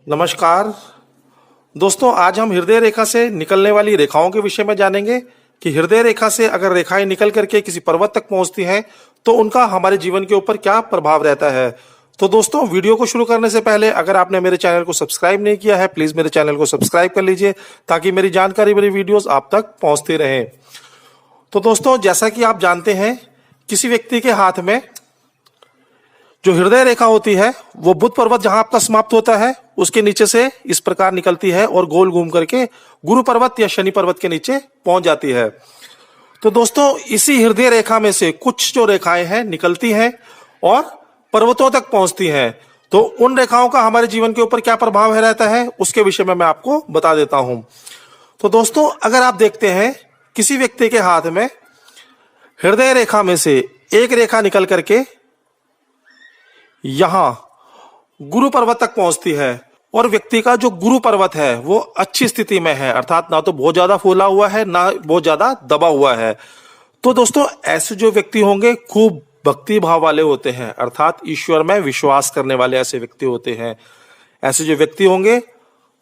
नमस्कार दोस्तों, आज हम हृदय रेखा से निकलने वाली रेखाओं के विषय में जानेंगे कि हृदय रेखा से अगर रेखाएं निकल करके किसी पर्वत तक पहुंचती हैं तो उनका हमारे जीवन के ऊपर क्या प्रभाव रहता है। तो दोस्तों, वीडियो को शुरू करने से पहले अगर आपने मेरे चैनल को सब्सक्राइब नहीं किया है, प्लीज मेरे चैनल को सब्सक्राइब कर लीजिए ताकि मेरी जानकारी भरी वीडियोस आप तक पहुंचती रहें। तो दोस्तों, जैसा कि आप जानते हैं, किसी व्यक्ति के हाथ में जो हृदय रेखा होती है वो बुध पर्वत जहां आपका समाप्त होता है उसके नीचे से इस प्रकार निकलती है और गोल घूम करके गुरु पर्वत या शनि पर्वत के नीचे पहुंच जाती है। तो दोस्तों, इसी हृदय रेखा में से कुछ जो रेखाएं हैं निकलती हैं और पर्वतों तक पहुंचती हैं। तो उन रेखाओं का हमारे जीवन के ऊपर क्या प्रभाव है रहता है उसके विषय में मैं आपको बता देता हूं। तो दोस्तों, अगर आप देखते हैं किसी व्यक्ति के हाथ में हृदय रेखा में से एक रेखा निकल करके यहां गुरु पर्वत तक पहुंचती है और व्यक्ति का जो गुरु पर्वत है वो अच्छी स्थिति में है, अर्थात ना तो बहुत ज्यादा फूला हुआ है ना बहुत ज्यादा दबा हुआ है। तो दोस्तों, ऐसे जो व्यक्ति होंगे खूब भक्ति भाव वाले होते हैं, अर्थात ईश्वर में विश्वास करने वाले ऐसे व्यक्ति होते हैं। ऐसे जो व्यक्ति होंगे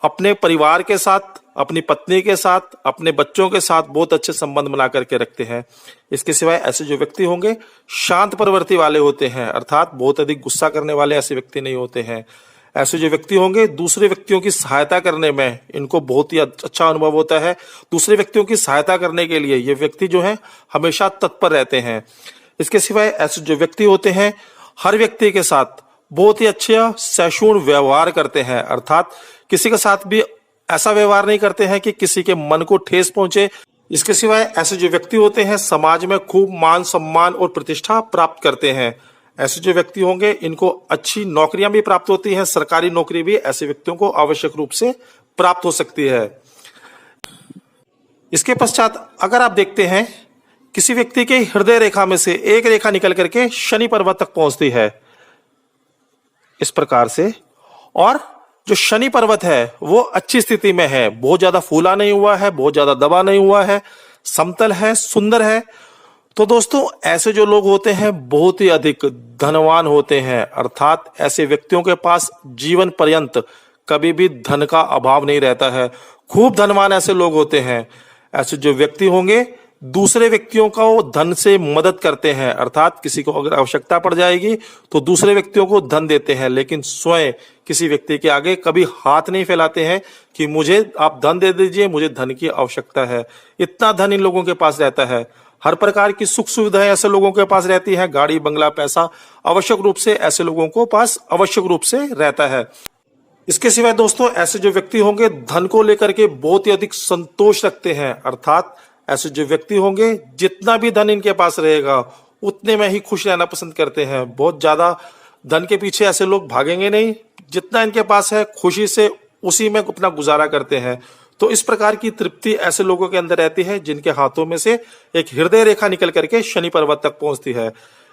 अपने परिवार के साथ, अपनी पत्नी के साथ, अपने बच्चों के साथ बहुत अच्छे संबंध बना करके रखते हैं। इसके सिवाय ऐसे जो व्यक्ति होंगे शांत प्रवृत्ति वाले होते हैं, अर्थात बहुत अधिक गुस्सा करने वाले ऐसे व्यक्ति नहीं होते हैं। ऐसे जो व्यक्ति होंगे दूसरे व्यक्तियों की सहायता करने में इनको बहुत ही अच्छा अनुभव होता है। दूसरे व्यक्तियों की सहायता करने के लिए ये व्यक्ति जो है हमेशा तत्पर रहते हैं। इसके सिवाय ऐसे जो व्यक्ति होते हैं हर व्यक्ति के साथ बहुत ही अच्छा सैशूण व्यवहार करते हैं, अर्थात किसी के साथ भी ऐसा व्यवहार नहीं करते हैं कि किसी के मन को ठेस पहुंचे। इसके सिवाय ऐसे जो व्यक्ति होते हैं समाज में खूब मान सम्मान और प्रतिष्ठा प्राप्त करते हैं। ऐसे जो व्यक्ति होंगे इनको अच्छी नौकरियां भी प्राप्त होती हैं, सरकारी नौकरी भी ऐसे व्यक्तियों को आवश्यक रूप से प्राप्त हो सकती है। इसके पश्चात अगर आप देखते हैं किसी व्यक्ति के हृदय रेखा में से एक रेखा निकल करके शनि पर्वत तक पहुंचती है इस प्रकार से, और जो शनि पर्वत है वो अच्छी स्थिति में है, बहुत ज्यादा फूला नहीं हुआ है, बहुत ज्यादा दबा नहीं हुआ है, समतल है, सुंदर है। तो दोस्तों, ऐसे जो लोग होते हैं बहुत ही अधिक धनवान होते हैं, अर्थात ऐसे व्यक्तियों के पास जीवन पर्यंत कभी भी धन का अभाव नहीं रहता है। खूब धनवान ऐसे लोग होते हैं। ऐसे जो व्यक्ति होंगे दूसरे व्यक्तियों को धन से मदद करते हैं, अर्थात किसी को अगर आवश्यकता पड़ जाएगी तो दूसरे व्यक्तियों को धन देते हैं, लेकिन स्वयं किसी व्यक्ति के आगे कभी हाथ नहीं फैलाते हैं कि मुझे आप धन दे दीजिए, मुझे धन की आवश्यकता है। इतना धन इन लोगों के पास रहता है। हर प्रकार की सुख सुविधाएं ऐसे लोगों के पास रहती है, गाड़ी बंगला पैसा आवश्यक रूप से ऐसे लोगों को पास आवश्यक रूप से रहता है। इसके सिवाय दोस्तों, ऐसे जो व्यक्ति होंगे धन को लेकर के बहुत ही अधिक संतोष रखते हैं, अर्थात ऐसे जो व्यक्ति होंगे जितना भी धन इनके पास रहेगा उतने में ही खुश रहना पसंद करते हैं। बहुत ज्यादा धन के पीछे ऐसे लोग भागेंगे नहीं, जितना इनके पास है खुशी से उसी में अपना गुजारा करते हैं। तो इस प्रकार की तृप्ति ऐसे लोगों के अंदर रहती है जिनके हाथों में से एक हृदय रेखा निकल करके शनि पर्वत तक पहुंचती है।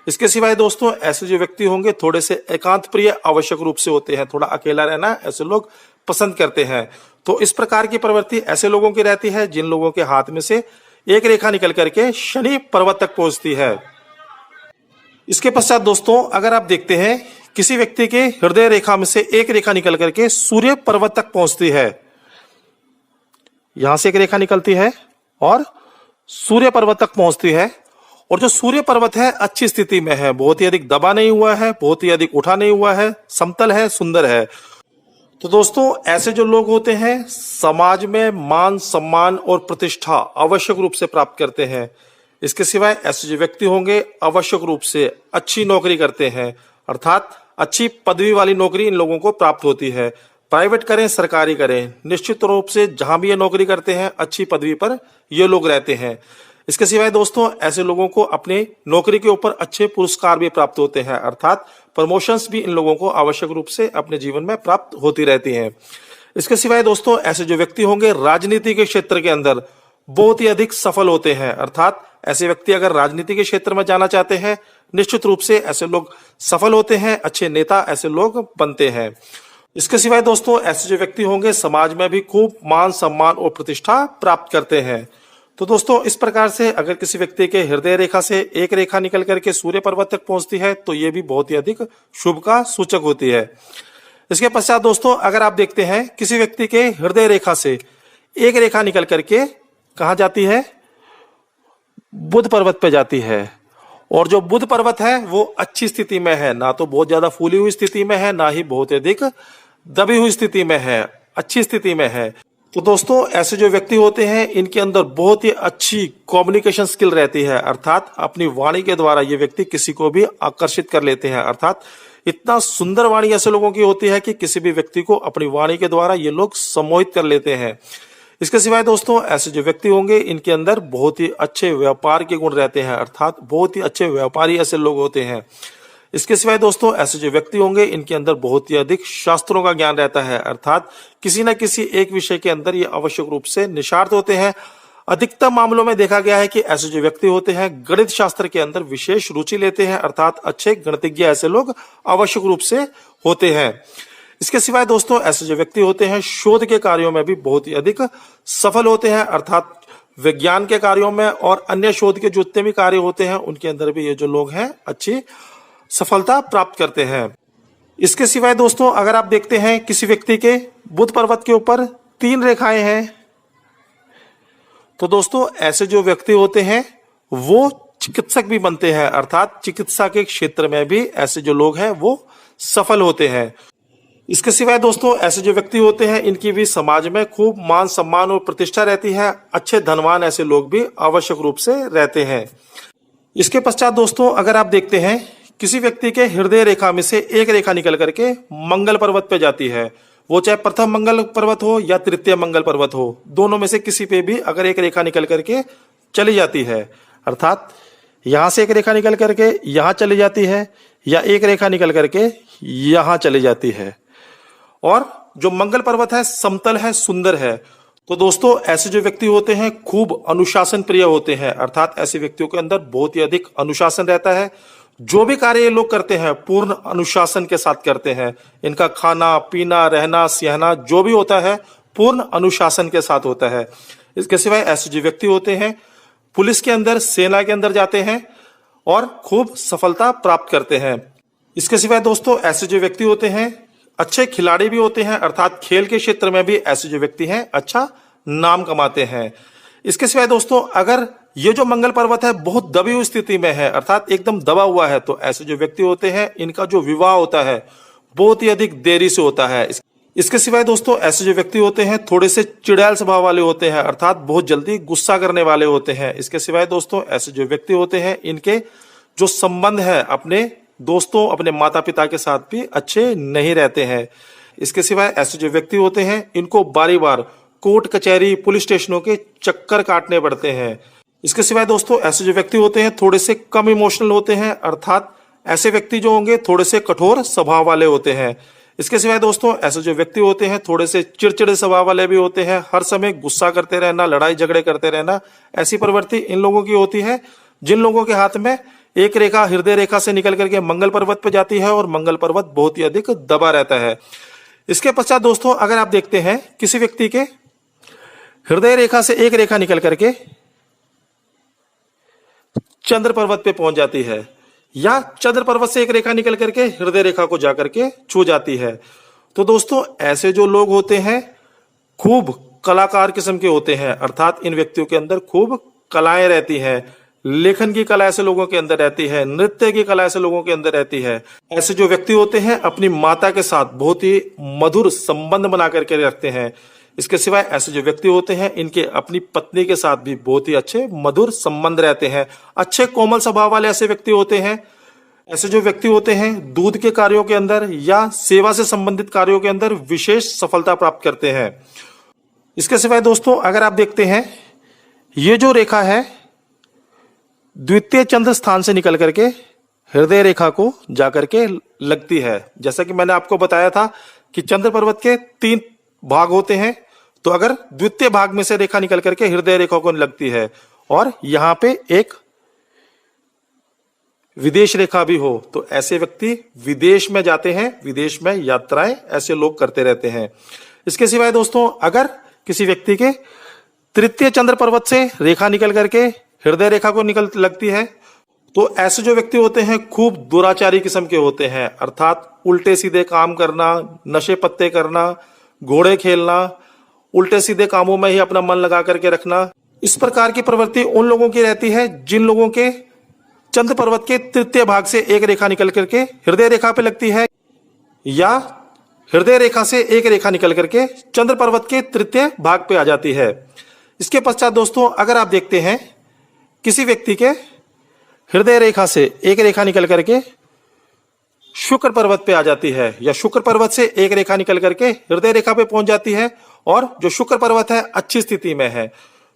इसके सिवाय दोस्तों, ऐसे जो व्यक्ति होंगे थोड़े से एकांत प्रिय आवश्यक रूप से होते हैं, थोड़ा अकेला रहना ऐसे लोग पसंद करते हैं। तो इस प्रकार की प्रवृत्ति ऐसे लोगों की रहती है जिन लोगों के हाथ में से एक रेखा निकल करके शनि पर्वत तक पहुंचती है। इसके पश्चात दोस्तों, अगर आप देखते हैं किसी व्यक्ति के हृदय रेखा में से एक रेखा निकल करके सूर्य पर्वत तक पहुंचती है, यहां से एक रेखा निकलती है और सूर्य पर्वत तक पहुंचती है, और जो सूर्य पर्वत है अच्छी स्थिति में है, बहुत ही अधिक दबा नहीं हुआ है, बहुत ही अधिक उठा नहीं हुआ है, समतल है, सुंदर है। तो दोस्तों, ऐसे जो लोग होते हैं समाज में मान सम्मान और प्रतिष्ठा आवश्यक रूप से प्राप्त करते हैं। इसके सिवाय ऐसे जो व्यक्ति होंगे आवश्यक रूप से अच्छी नौकरी करते हैं, अर्थात अच्छी पदवी वाली नौकरी इन लोगों को प्राप्त होती है। प्राइवेट करें सरकारी करें, निश्चित रूप से जहां भी ये नौकरी करते हैं अच्छी पदवी पर ये लोग रहते हैं। इसके सिवाय दोस्तों, ऐसे लोगों को अपने नौकरी के ऊपर अच्छे पुरस्कार भी प्राप्त होते हैं, अर्थात प्रमोशंस भी इन लोगों को आवश्यक रूप से अपने जीवन में प्राप्त होती रहती हैं। इसके सिवाय दोस्तों, ऐसे जो व्यक्ति होंगे राजनीति के क्षेत्र के अंदर बहुत ही अधिक सफल होते हैं, अर्थात ऐसे व्यक्ति अगर राजनीति के क्षेत्र में जाना चाहते हैं निश्चित रूप से ऐसे लोग सफल होते हैं, अच्छे नेता ऐसे लोग बनते हैं। इसके सिवाय दोस्तों, ऐसे जो व्यक्ति होंगे समाज में भी खूब मान सम्मान और प्रतिष्ठा प्राप्त करते हैं। तो दोस्तों, इस प्रकार से अगर किसी व्यक्ति के हृदय रेखा से एक रेखा निकल करके सूर्य पर्वत तक पहुंचती है तो ये भी बहुत ही अधिक शुभ का सूचक होती है। इसके पश्चात दोस्तों अगर आप देखते हैं किसी व्यक्ति के हृदय रेखा से एक रेखा निकल करके कहां जाती है, बुध पर्वत पे जाती है। और जो बुध पर्वत है वो अच्छी स्थिति में है, ना तो बहुत ज्यादा फूली हुई स्थिति में है, ना ही बहुत अधिक दबी हुई स्थिति में है, अच्छी स्थिति में है। तो दोस्तों ऐसे जो व्यक्ति होते हैं इनके अंदर बहुत ही अच्छी कम्युनिकेशन स्किल रहती है, अर्थात अपनी वाणी के द्वारा ये व्यक्ति किसी को भी आकर्षित कर लेते हैं। अर्थात इतना सुंदर वाणी ऐसे लोगों की होती है कि किसी भी व्यक्ति को अपनी वाणी के द्वारा ये लोग सम्मोहित कर लेते हैं। इसके सिवाय दोस्तों ऐसे जो व्यक्ति होंगे इनके अंदर बहुत ही अच्छे व्यापार के गुण रहते हैं, अर्थात बहुत ही अच्छे व्यापारी ऐसे लोग होते हैं। इसके सिवाय दोस्तों ऐसे जो व्यक्ति होंगे इनके अंदर बहुत ही अधिक शास्त्रों का ज्ञान रहता है, अर्थात किसी न किसी एक विषय के अंदर ये आवश्यक रूप से निष्णात होते हैं। अधिकतर मामलों में देखा गया है कि ऐसे जो व्यक्ति होते हैं गणित शास्त्र के अंदर विशेष रुचि लेते हैं, अर्थात अच्छे गणितज्ञ ऐसे लोग आवश्यक रूप से होते हैं। इसके सिवाय दोस्तों ऐसे जो व्यक्ति होते हैं शोध के कार्यों में भी बहुत ही अधिक सफल होते हैं, अर्थात विज्ञान के कार्यों में और अन्य शोध के जितने भी कार्य होते हैं उनके अंदर भी ये जो लोग हैं अच्छी सफलता प्राप्त करते हैं। इसके सिवाय दोस्तों अगर आप देखते हैं किसी व्यक्ति के बुध पर्वत के ऊपर 3 रेखाएं हैं, तो दोस्तों ऐसे जो व्यक्ति होते हैं वो चिकित्सक भी बनते हैं, अर्थात चिकित्सा के क्षेत्र में भी ऐसे जो लोग हैं वो सफल होते हैं। इसके सिवाय दोस्तों ऐसे जो व्यक्ति होते हैं इनकी भी समाज में खूब मान सम्मान और प्रतिष्ठा रहती है, अच्छे धनवान ऐसे लोग भी आवश्यक रूप से रहते हैं। इसके पश्चात दोस्तों अगर आप देखते हैं किसी व्यक्ति के हृदय रेखा में से एक रेखा निकल करके मंगल पर्वत पे जाती है, वो चाहे प्रथम मंगल पर्वत हो या तृतीय मंगल पर्वत हो, दोनों में से किसी पे भी अगर एक रेखा निकल करके चली जाती है, अर्थात यहां से एक रेखा निकल करके यहां चली जाती है या एक रेखा निकल करके यहां चली जाती है, और जो मंगल पर्वत है समतल है, सुंदर है, तो दोस्तों ऐसे जो व्यक्ति होते हैं खूब अनुशासन प्रिय होते हैं, अर्थात ऐसे व्यक्तियों के अंदर बहुत ही अधिक अनुशासन रहता है। जो भी कार्य ये लोग करते हैं पूर्ण अनुशासन के साथ करते हैं। इनका खाना पीना रहना सहना जो भी होता है पूर्ण अनुशासन के साथ होता है। इसके सिवाय ऐसे जो व्यक्ति होते हैं पुलिस के अंदर, सेना के अंदर जाते हैं और खूब सफलता प्राप्त करते हैं। इसके सिवाय दोस्तों ऐसे जो व्यक्ति होते हैं अच्छे खिलाड़ी भी होते हैं, अर्थात खेल के क्षेत्र में भी ऐसे जो व्यक्ति हैं अच्छा नाम कमाते हैं। इसके सिवाय दोस्तों अगर ये जो मंगल पर्वत है बहुत दबी हुई स्थिति में है, अर्थात एकदम दबा हुआ है, तो ऐसे जो व्यक्ति होते हैं इनका जो विवाह होता है बहुत ही अधिक देरी से होता है। इसके सिवाय दोस्तों ऐसे जो व्यक्ति होते हैं थोड़े से चिड़ैल स्वभाव वाले होते हैं, अर्थात बहुत जल्दी गुस्सा करने वाले होते हैं। इसके सिवाय दोस्तों ऐसे जो व्यक्ति होते हैं इनके जो संबंध है अपने दोस्तों अपने माता पिता के साथ भी अच्छे नहीं रहते हैं। इसके सिवाय ऐसे जो व्यक्ति होते हैं इनको बारी बार कोर्ट कचहरी पुलिस स्टेशनों के चक्कर काटने पड़ते हैं। इसके सिवाय दोस्तों ऐसे जो व्यक्ति होते हैं थोड़े से कम इमोशनल होते हैं, अर्थात ऐसे व्यक्ति जो होंगे थोड़े से कठोर स्वभाव वाले होते हैं। इसके सिवाय दोस्तों ऐसे जो व्यक्ति होते हैं थोड़े से चिड़चिड़े स्वभाव वाले भी होते हैं, हर समय गुस्सा करते रहना, लड़ाई झगड़े करते रहना, ऐसी प्रवृत्ति इन लोगों की होती है। जिन लोगों के हाथ में एक रेखा हृदय रेखा से निकल करके मंगल पर्वत पर जाती है और मंगल पर्वत बहुत ही अधिक दबा रहता है। इसके पश्चात दोस्तों अगर आप देखते हैं किसी व्यक्ति के हृदय रेखा से एक रेखा निकल करके चंद्र पर्वत पे पहुंच जाती है या चंद्र पर्वत से एक रेखा निकल करके हृदय रेखा को जाकर के छू जाती है, तो दोस्तों ऐसे जो लोग होते हैं खूब कलाकार किस्म के होते हैं, अर्थात इन व्यक्तियों के अंदर खूब कलाएं रहती हैं। लेखन की कला ऐसे लोगों के अंदर रहती है, नृत्य की कला ऐसे लोगों के अंदर रहती है। ऐसे जो व्यक्ति होते हैं अपनी माता के साथ बहुत ही मधुर संबंध बना करके रखते हैं। इसके सिवाय ऐसे जो व्यक्ति होते हैं इनके अपनी पत्नी के साथ भी बहुत ही अच्छे मधुर संबंध रहते हैं। अच्छे कोमल स्वभाव वाले ऐसे व्यक्ति होते हैं। ऐसे जो व्यक्ति होते हैं दूध के कार्यों के अंदर या सेवा से संबंधित कार्यों के अंदर विशेष सफलता प्राप्त करते हैं। इसके सिवाय दोस्तों अगर आप देखते हैं ये जो रेखा है द्वितीय चंद्र स्थान से निकल करके हृदय रेखा को जाकर के लगती है। जैसा कि मैंने आपको बताया था कि चंद्र पर्वत के 3 भाग होते हैं, तो अगर द्वितीय भाग में से रेखा निकल करके हृदय रेखा को लगती है और यहां पे एक विदेश रेखा भी हो, तो ऐसे व्यक्ति विदेश में जाते हैं, विदेश में यात्राएं ऐसे लोग करते रहते हैं। इसके सिवाय दोस्तों अगर किसी व्यक्ति के तृतीय चंद्र पर्वत से रेखा निकल करके हृदय रेखा को निकल लगती है, तो ऐसे जो व्यक्ति होते हैं खूब दुराचारी किस्म के होते हैं, अर्थात उल्टे सीधे काम करना, नशे पत्ते करना, घोड़े खेलना, उल्टे सीधे कामों में ही अपना मन लगा करके रखना। इस प्रकार की प्रवृत्ति उन लोगों की रहती है जिन लोगों के चंद्र पर्वत के तृतीय भाग से एक रेखा निकल करके हृदय रेखा पे लगती है, या हृदय रेखा से एक रेखा निकल करके चंद्र पर्वत के तृतीय भाग पे आ जाती है। इसके पश्चात दोस्तों अगर आप देखते हैं किसी व्यक्ति के हृदय रेखा से एक रेखा निकल करके शुक्र पर्वत पे आ जाती है, या शुक्र पर्वत से एक रेखा निकल करके हृदय रेखा पे पहुंच जाती है, और जो शुक्र पर्वत है अच्छी स्थिति में है,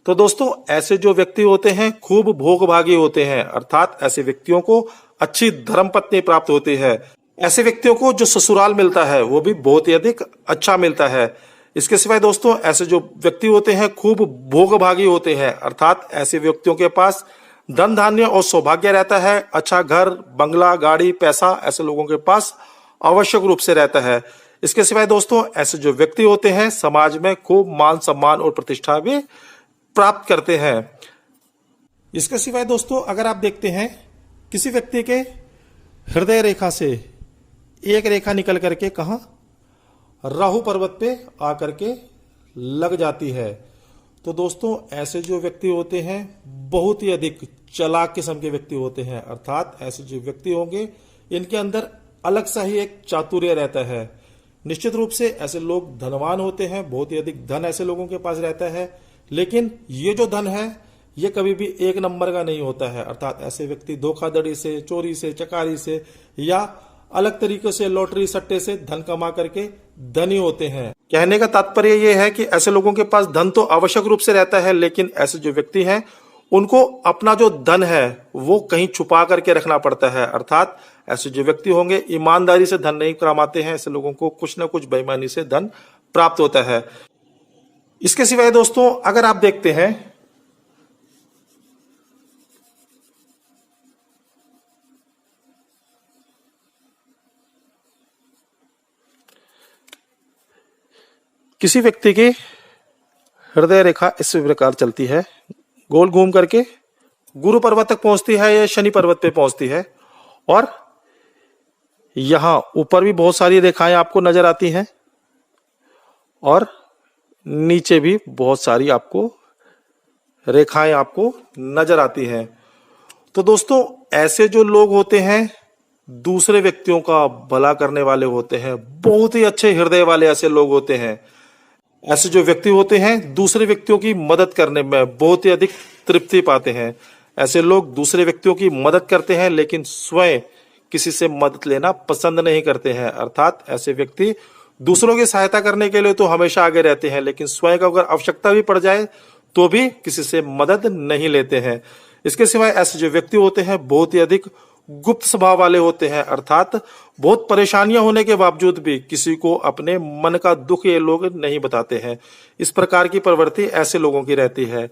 तो दोस्तों ऐसे जो व्यक्ति होते हैं खूब भोगभागी होते हैं, अर्थात ऐसे व्यक्तियों को अच्छी धर्मपत्नी प्राप्त होती है। ऐसे व्यक्तियों को जो ससुराल मिलता है वो भी बहुत ही अधिक अच्छा मिलता है। इसके सिवाय दोस्तों ऐसे जो व्यक्ति होते हैं खूब भोगभागी होते हैं, अर्थात ऐसे व्यक्तियों के पास धन धान्य और सौभाग्य रहता है, अच्छा घर, बंगला, गाड़ी, पैसा ऐसे लोगों के पास आवश्यक रूप से रहता है। इसके सिवाय दोस्तों ऐसे जो व्यक्ति होते हैं समाज में खूब मान सम्मान और प्रतिष्ठा भी प्राप्त करते हैं। इसके सिवाय दोस्तों अगर आप देखते हैं किसी व्यक्ति के हृदय रेखा से एक रेखा निकल करके कहां राहु पर्वत पे आकर के लग जाती है, तो दोस्तों ऐसे जो व्यक्ति होते हैं बहुत ही अधिक चालाक किस्म के व्यक्ति होते हैं, अर्थात ऐसे जो व्यक्ति होंगे इनके अंदर अलग सा ही एक चातुर्य रहता है। निश्चित रूप से ऐसे लोग धनवान होते हैं, बहुत ही अधिक धन ऐसे लोगों के पास रहता है, लेकिन ये जो धन है ये कभी भी एक नंबर का नहीं होता है, अर्थात ऐसे व्यक्ति धोखाधड़ी से, चोरी से, चकारी से या अलग तरीके से लॉटरी सट्टे से धन कमा करके धनी होते हैं। कहने का तात्पर्य यह है कि ऐसे लोगों के पास धन तो आवश्यक रूप से रहता है, लेकिन ऐसे जो व्यक्ति हैं उनको अपना जो धन है वो कहीं छुपा करके रखना पड़ता है, अर्थात ऐसे जो व्यक्ति होंगे ईमानदारी से धन नहीं कमाते हैं, ऐसे लोगों को कुछ ना कुछ बेईमानी से धन प्राप्त होता है। इसके सिवाय दोस्तों अगर आप देखते हैं किसी व्यक्ति की हृदय रेखा इस प्रकार चलती है, गोल घूम करके गुरु पर्वत तक पहुंचती है या शनि पर्वत पे पहुंचती है, और यहां ऊपर भी बहुत सारी रेखाएं आपको नजर आती हैं और नीचे भी बहुत सारी आपको रेखाएं आपको नजर आती हैं। तो दोस्तों ऐसे जो लोग होते हैं दूसरे व्यक्तियों का भला करने वाले होते हैं, बहुत ही अच्छे हृदय वाले ऐसे लोग होते हैं। ऐसे जो व्यक्ति होते हैं दूसरे व्यक्तियों की मदद करने में बहुत ही अधिक तृप्ति पाते हैं। ऐसे लोग दूसरे व्यक्तियों की मदद करते हैं लेकिन स्वयं किसी से मदद लेना पसंद नहीं करते हैं, अर्थात ऐसे व्यक्ति दूसरों की सहायता करने के लिए तो हमेशा आगे रहते हैं, लेकिन स्वयं को अगर आवश्यकता भी पड़ जाए तो भी किसी से मदद नहीं लेते हैं। इसके सिवाय ऐसे जो व्यक्ति होते हैं बहुत ही अधिक गुप्त स्वभाव वाले होते हैं, अर्थात बहुत परेशानियां होने के बावजूद भी किसी को अपने मन का दुख ये लोग नहीं बताते हैं। इस प्रकार की प्रवृत्ति ऐसे लोगों की रहती है।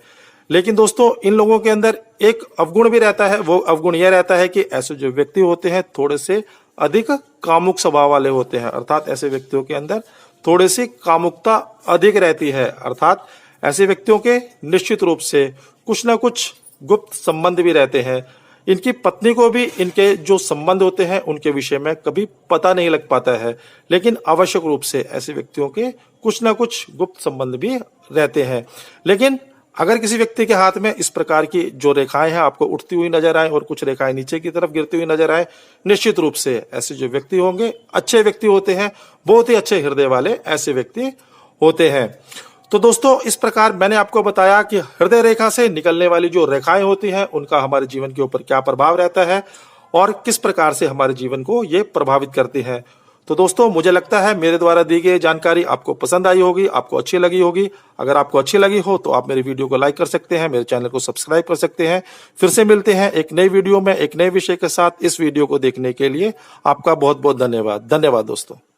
लेकिन दोस्तों इन लोगों के अंदर एक अवगुण भी रहता है, वो अवगुण यह रहता है कि ऐसे जो व्यक्ति होते हैं थोड़े से अधिक कामुक स्वभाव वाले होते हैं, अर्थात ऐसे व्यक्तियों के अंदर थोड़ी सी कामुकता अधिक रहती है, अर्थात ऐसे व्यक्तियों के निश्चित रूप से कुछ ना कुछ गुप्त संबंध भी रहते हैं। इनकी पत्नी को भी इनके जो संबंध होते हैं उनके विषय में कभी पता नहीं लग पाता है, लेकिन आवश्यक रूप से ऐसे व्यक्तियों के कुछ ना कुछ गुप्त संबंध भी रहते हैं। लेकिन अगर किसी व्यक्ति के हाथ में इस प्रकार की जो रेखाएं हैं आपको उठती हुई नजर आए और कुछ रेखाएं नीचे की तरफ गिरती हुई नजर आए, निश्चित रूप से ऐसे जो व्यक्ति होंगे अच्छे व्यक्ति होते हैं, बहुत ही अच्छे हृदय वाले ऐसे व्यक्ति होते हैं। तो दोस्तों इस प्रकार मैंने आपको बताया कि हृदय रेखा से निकलने वाली जो रेखाएं होती हैं उनका हमारे जीवन के ऊपर क्या प्रभाव रहता है और किस प्रकार से हमारे जीवन को ये प्रभावित करती है। तो दोस्तों मुझे लगता है मेरे द्वारा दी गई जानकारी आपको पसंद आई होगी, आपको अच्छी लगी होगी। अगर आपको अच्छी लगी हो तो आप मेरी वीडियो को लाइक कर सकते हैं, मेरे चैनल को सब्सक्राइब कर सकते हैं। फिर से मिलते हैं एक नई वीडियो में एक नए विषय के साथ। इस वीडियो को देखने के लिए आपका बहुत बहुत धन्यवाद। धन्यवाद दोस्तों।